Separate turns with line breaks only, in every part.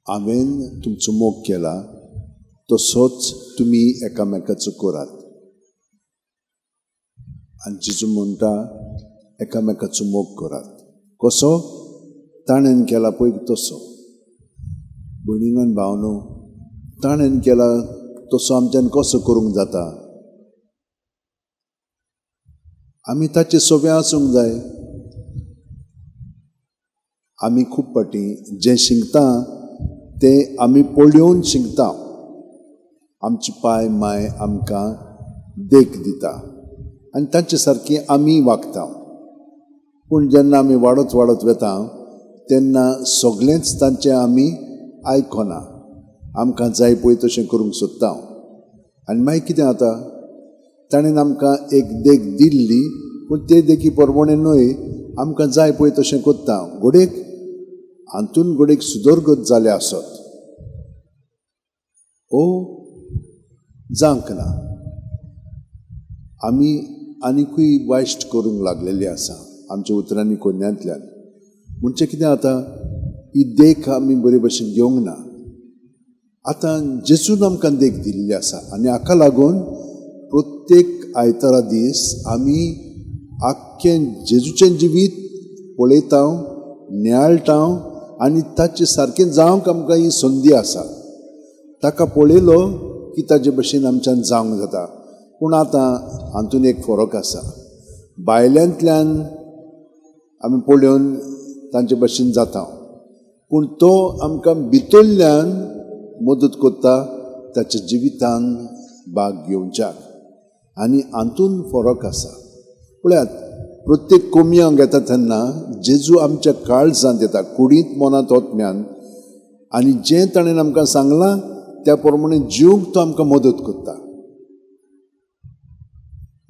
हांवें तुमचो मोग केला तसोच तुमी एकामेकाचो करात. आनी जेजू म्हणटा एकामेकाचो मोग करात. कसो? ताणेन केला पळय तसो. भयणीनो आनी भावनो, ताणेन केला तसो आमच्यान कसो करूंक जाता? आमी ताचे सोबे आसूंक जाय. आमी खूब फाटी जें शिंकता तें आमी पळयोवन शिंकता. आमची पाय माय आमकां देख दिता आनी ताचे सारकी आमी वागता. पूण जेन्ना आमी वाडत वाडत वेता तेन्ना सगळेंच तांचें आमी आयकना. आमकां जाय पळय तशें करूंक सोदता. आनी मागीर कितें जाता? ताणेन आमकां एक देख दिल्ली पूण ते देखी प्रमाणे न्हय आमकां जाय पळय तशें कोत्ता. घोडेक हातून घोडेक सुदरगत जाले आसत ओ जावंक ना. आमी आनिकूय वायश्ट करूंक लागलेली आसा आमच्या उतरांनी कोन्यांतल्यान. म्हणजे कितें जाता? ही देख आमी बरे भशेन घेवंक ना. आतां जेजून आमकां देख दिल्ली आसा आनी हाका लागून प्रत्येक आयतारा दीस आमी आख्खें जेजूचें जिवीत पळयता, नियाळटा आनी ताचे सारकें जावंक आमकां ही संदी आसा. ताका पळयलो की ताचे भशेन आमच्यान जावंक जाता. पूण आतां हातून एक फरक आसा. भायल्यांतल्यान आमी पळोवन तांचे भशेन जाता पूण तो आमकां भितरल्यान मदत करता ताच्या जिवितान भाग घेवच्याक. आनी हातून फरक आसा. पळयात, प्रत्येक कोमयांक येता तेन्ना जेजू आमच्या काळजांत येता, कुडींत मनांत ओतम्यान, आनी जें ताणेन आमकां सांगलां त्या प्रमाणे जिवंक तो आमकां मदत करता.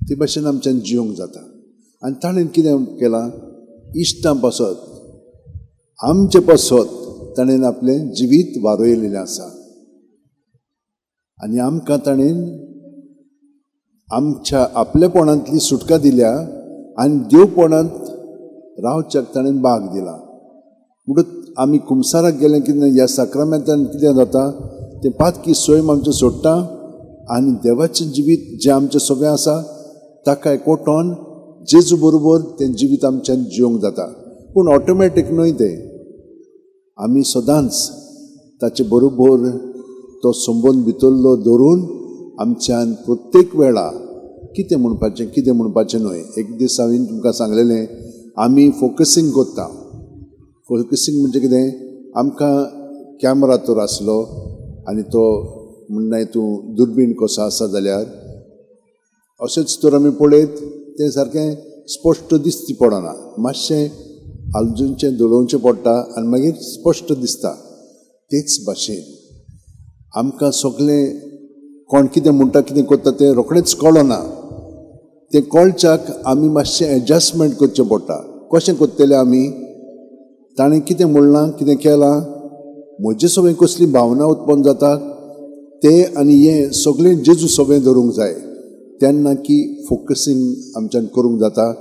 ते भाशेन आमच्यान जिवंक जाता. आनी ताणेन कितें केलां? इश्टां पासत आमचे पासत ताणेन आपलें जिवीत वारोयलेलें आसा. आनी आमकां ताणेन आमच्या आपलेपणांतली सुटका दिल्या आनी देवपणांत रावच्याक ताणेन भाग दिला. म्हणून आमी कुमसाराक गेले कितें ह्या साक्रामेंतान कितें जाता तें पातकी सोयम आमचें सोडटा आनी देवाचें जिवीत जें आमचें सगळें आसा ताका एकवटोन जेजू बरोबर तें जिवीत आमच्यान जिवंक जाता. पूण ऑटोमॅटीक न्हय तें. आमी सदांच ताचे बरोबर तो संबंद भितरलो धरून आमच्यान प्रत्येक वेळा कितें म्हणपाचें न्हय. एक दीस हांवें तुमकां सांगलेलें, आमी फोकसींग करता. फोकसींग म्हणजे कितें? आमकां कॅमरा तर आसलो आनी तो म्हणना हितून दुर्बीण कसो आसा जाल्यार अशेंच तर आमी पळयत तें सारकें स्पश्ट दिसची पडना. मातशें आलजूनचें दळोवचें पडटा आनी मागीर स्पश्ट दिसता. तेच भाशेन आमकां सगळें कोण कितें म्हणटा कितें करता तें रोखडेंच कळना. तें कळच्याक आमी मातशें एडजस्टमेंट करचें पडटा. कशें करतलें आमी? ताणें कितें म्हणलां, कितें केलां, म्हजे सगळें कसली भावना उत्पन्न जाता तें आनी हें सगळें जेजू सगळें धरूंक जाय. तेन्ना की फोकसींग आमच्यान करूंक जाता.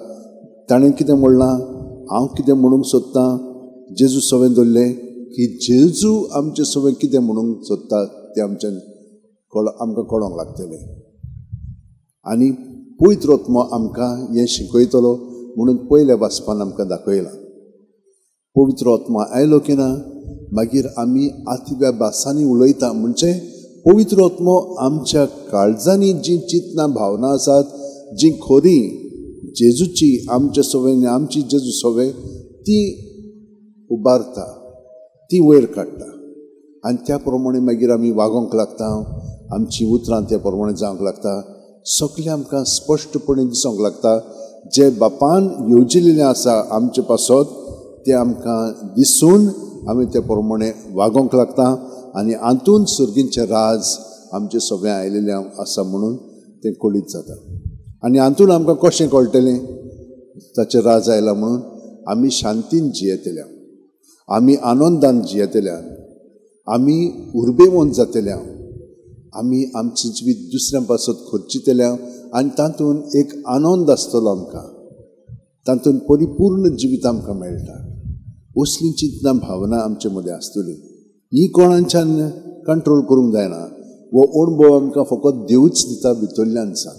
ताणें कितें म्हणलां, हांव कितें म्हणूंक सोदतां, जेजू सगळें धरलें की जेजू आमचें सगळें कितें म्हणूंक सोदता तें आमच्यान आमकां कळोंक लागतलें. आनी पवित्र आत्मो आमकां हें शिकयतलो म्हणून पयल्या वाचपान आमकां दाखयलां. पवित्र आत्मा आयलो की ना मागीर आमी आतव्या भासांनी उलयता. म्हणजे पवित्र आत्मो आमच्या काळजांनी जीं चिंतनां भावना आसात, जीं खरी जेजूची आमच्या सवयी आमची जेजू सवय ती उबारता, ती वयर काडटा आनी त्या प्रमाणे मागीर आमी वागोंक लागता. आमची उतरां त्या प्रमाणे जावंक लागता. सगळें आमकां स्पश्टपणे दिसोंक लागता. जे बापान येवजिल्लें आसा आमचे पासत तें आमकां दिसून आमी त्या प्रमाणे वागोंक लागता. आनी हातून सर्गींचें राज आमचें सगळें आयिल्लें आसा म्हणून तें कळीत जाता. आनी हातून आमकां कशें कळटलें ताचें राज आयला म्हणून? आमी शांतीन जियेतल्या, आमी आनंदान जियेतल्या, आमी उर्बेवंत जातल्या, आमी आमचें जिवीत दुसऱ्यां पासत खर्चितल्या आनी तातूंत एक आनंद आसतलो आमकां. तातूंत परिपूर्ण जिवीत आमकां मेळटा. असली चिंतना भावना आमचे मदें आसतली. ही कोणाच्यान कंट्रोल करूंक जायना. वो अणभव आमकां फकत देवूच दिता भितरल्यान सां.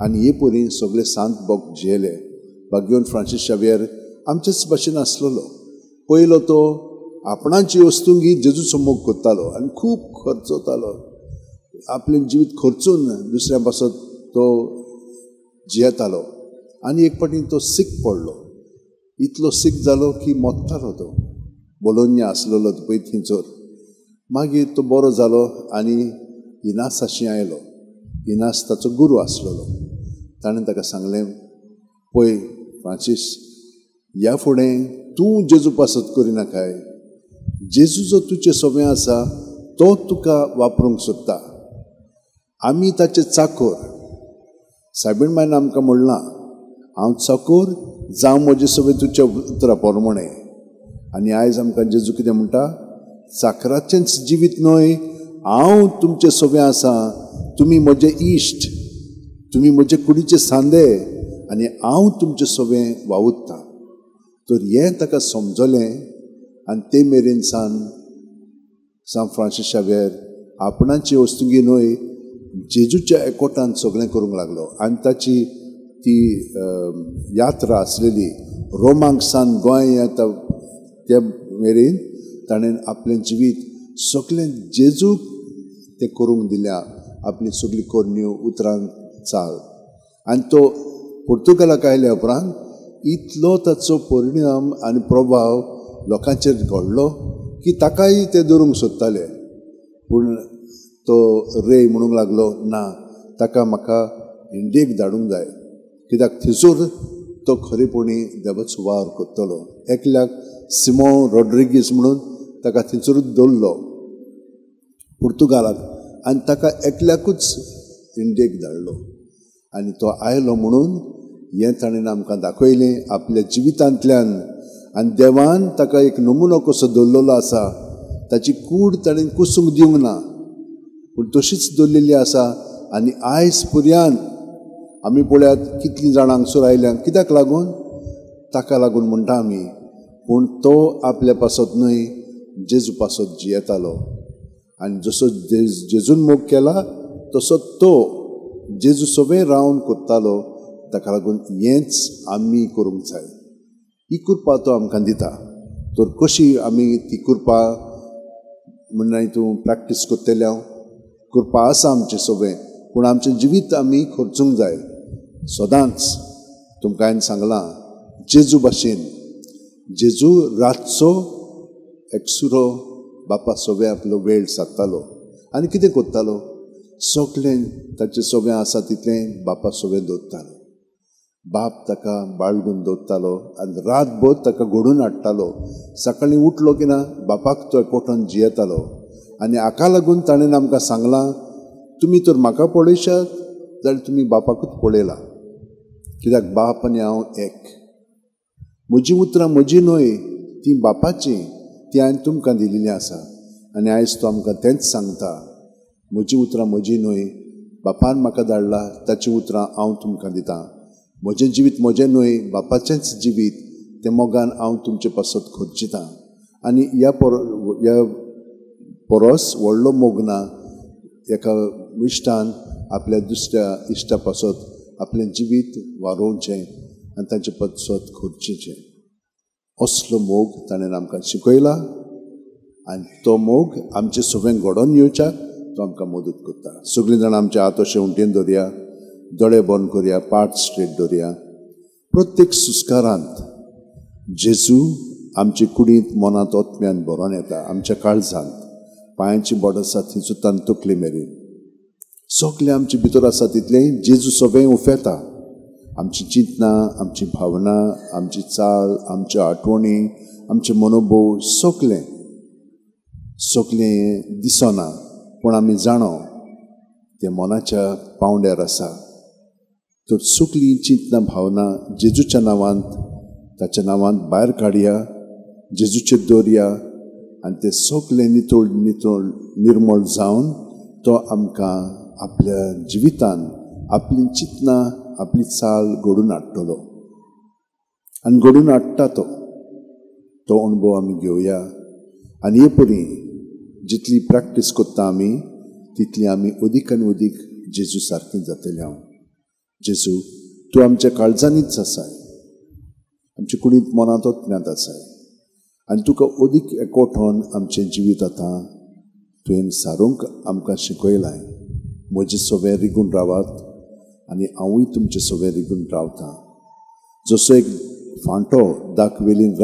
आनी हे परी सगळे सांत भक्त जियेले. भाग्यवन फ्रांसीस शावेर आमचेच भाशेन आसलेलो. पयलो तो आपणाची वस्तूंगी जेजूचो मोग करतालो आनी खूब खर्चतालो. आपलें जिवीत खर्चून दुसऱ्या पासत तो जियेतालो. आनी एक फावटी तो सीक पडलो. इतलो सीक जालो की मोत्तालो तो. बोलोन्या आसलेलो पळय थंयसर. मागीर तो बरो जालो आनी इनासाशी आयलो. इनास ताचो गुरू आसलेलो. ताणें ताका सांगलें, पळय फ्रांसीस, ह्या फुडें तूं जेजू पासत करिनाकाय. जेजू जो तुजें सगळें आसा तो तुका वापरूंक सोदता. आमी ताचे चाकर. सायबीण मायन आमकां म्हणलां, हांव चाकर जावं म्हजें सगळें तुज्या उतरा प्रमाणे. आनी आयज आमकां जेजू कितें म्हणटा, चाकराचेंच जिवीत न्हय, हांव तुमचें सगळें आसा. तुमी म्हजे इश्ट, तुमी म्हजे कुडीचे सांदे आनी हांव तुमचें सगळें वावुरता. तर हें ताका समजलें आनी ते मेरेन सान फ्रांसीस शावेर आपणाची वस्तुंगी न्हय, जेजूच्या एकवटान सगळें करूंक लागलो. आनी ताची ती यात्रा आसलेली रोमांक सान गोंय येता त्या मेरेन ताणें आपलें जिवीत सगळें जेजूक तें करूंक दिल्या. आपली सगळी कोरण्यो उतरांक चाल. आनी तो पुर्तुगालाक आयल्या उपरांत इतलो ताचो परिणाम आनी प्रभाव लोकांचेर घडलो की ताकाय ते धरूंक सोदताले. पूण तो रे म्हणूंक लागलो, ना, ताका म्हाका इंडियेक धाडूंक जाय. कित्याक थंयसर तो खरेपणी देवाचो वावर करतलो. एकल्याक सिमोन रॉड्रिगीस म्हणून ताका थंयसरूच दवरलो पुर्तुगालाक आनी ताका एकल्याकूच इंडियेक धाडलो. आनी तो आयलो म्हणून हें ताणें आमकां दाखयलें आपल्या जिवितांतल्यान. आनी देवान ताका एक नमुनो कसो दवरलेलो आसा. ताची कूड ताणें कुसूंक दिवंक ना, पूण तशीच दवरलेली आसा. आनी आयज पर्यंत आमी पळयात कितलीं जाणां हांगसर आयल्यां. कित्याक लागून? ताका लागून म्हणटा आमी. पूण तो आपल्या पासत न्हय, जेजू पासत जियेतालो. आनी जसो जेजून मोग केला तसो तो जेजू सगळें रावन करतालो. ताका लागून हेंच आमी करूंक जाय. ही कृपा तो आमकां दिता. तर कशी आमी ती कृपा म्हणना हितून प्रॅक्टीस करतले हांव. कृपा आसा आमचें सगळें, पूण आमचें जिवीत आमी खर्चूंक जाय सदांच. तुमकां हांवें सांगलां जेजू भाशेन. जेजू रातचो एकसुरो बापा सगळें आपलो वेळ सादतालो. आनी कितें करतालो? सगळें ताचें सगळें आसा तितलें बापा सगळें दवरतालो. बाप ताका बाळगून दवरतालो आनी रातभर ताका घडोवन हाडटालो. सकाळीं उठलो की ना बापाक तो एकवटान जियेतालो. आनी हाका लागून ताणें आमकां सांगलां, तुमी तर म्हाका पळयशात जाल्यार तुमी बापाकूच पळयला. कित्याक बाप आनी हांव एक. म्हजीं उतरां म्हजीं न्हय, तीं बापाचीं. ती हांवें तुमकां दिलेलीं आसा. आनी आयज तो आमकां तेंच सांगता, म्हजीं उतरां म्हजीं न्हय, बापान म्हाका धाडला ताचीं उतरां हांव तुमकां दितां. म्हजें जिवीत म्हजें न्हय, बापाचेंच जिवीत. तें मोगान हांव तुमचे पासत खर्चितां. आनी ह्या परस व्हडलो मोग ना एका इश्टान आपल्या दुसऱ्या इश्टा पासत आपलें जिवीत वारोवचें आनी तांचे पासत खर्चिचें. असलो मोग ताणें आमकां शिकयला. आनी तो मोग आमचें सगळें घडोवन येवच्याक तो आमकां मदत करता. सगळीं जाणां आमचे हात अशें उंटेन दवरया, दोळे बंद करया, पाट स्ट्रेट दवरया. प्रत्येक सुस्कारांत जेजू आमचे कुडींत मनांत ओतम्यान भरोन येता. आमच्या काळजांत पांयाची बोट आसा थंयसून तान तकले मेरेन सगळें आमचे भितर आसा तितलें जेजू सगळें उफेता. आमची चिंतनां, आमची भावना, आमची चाल, आमच्यो आठवणी, आमचे मनोभव सगळें दिसना, पूण आमी जाणो तें मनाच्या पावंड्यार आसा. तर सगळीं चिंतनां भावना जेजूच्या नांवांत, ताच्या नांवांत भायर काडया, जेजूचेर दवरया आनी तें सगळें नितळ निर्मळ जावन तो आमकां आपल्या जिवितान आपली चिंतनां, आपली चाल घडोवन हाडटलो. आनी घडोवन हाडटा तो अणभव आमी घेवया. आनी हे परी जितली प्रॅक्टीस करता आमी तितली आमी अदीक आनी अदीक जेजू सारकीं जातली हांव. जेजू तूं आमच्या काळजांनीच आसाय, आमच्या कुणीत मनांतूच ज्ञात आसाय आनी तुका अदीक एकवटोन आमचें जिवीत आतां तुवें सारूंक आमकां शिकयलाय. म्हजे सोबे रिगून रावात आनी हांवूय तुमचे सोबे रिगून रावतां. जसो एक फांटो दाखवेलीन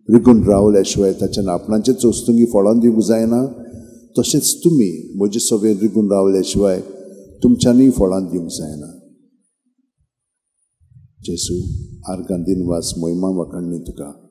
रिगून रावल्या शिवाय ताच्या आपणाचेच वस्तुंगी फळां दिवंक जायना, तशेंच तुमी म्हजे सोबे रिगून रावल्या शिवाय तुमच्यांनी फळां दिवंक जायना. जेजू आर्गां दिनवास महिमा वाखणणी तुका.